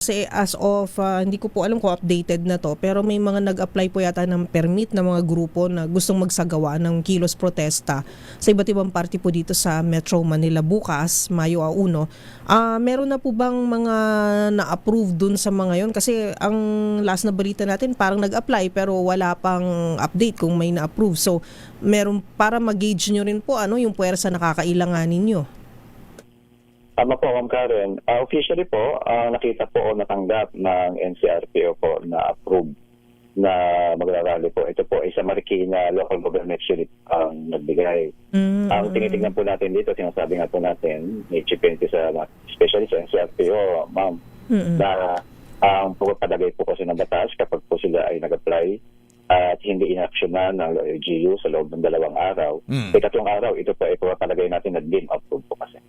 Kasi as of, hindi ko po alam kung updated na to, pero may mga nag-apply po yata ng permit na mga grupo na gustong magsagawa ng kilos protesta sa iba't ibang party po dito sa Metro Manila bukas, Mayo 1. Meron na po bang mga na-approve dun sa mga yon? Kasi ang last na balita natin parang nag-apply pero wala pang update kung may na-approve. So meron para mag-gauge nyo rin po yung puwersa na kakailanganin nyo. Tama po, Ma'am Karen. Officially po, nakita po o natanggap ng NCRPO po na approved na magrarally po. Ito po ay sa Marikina Local Government Unit ang nagbigay. Ang tinitingnan po natin dito, sinasabi nga po natin, may chipente sa especially sa NCRPO, Ma'am, na ang pagpapadagay po kasi ng batas kapag po sila ay nag-apply at hindi inaksyonan ng LGU sa loob ng 2 araw. Ikatlong araw, ito po ay pagpapadagay natin na deem approved po kasi.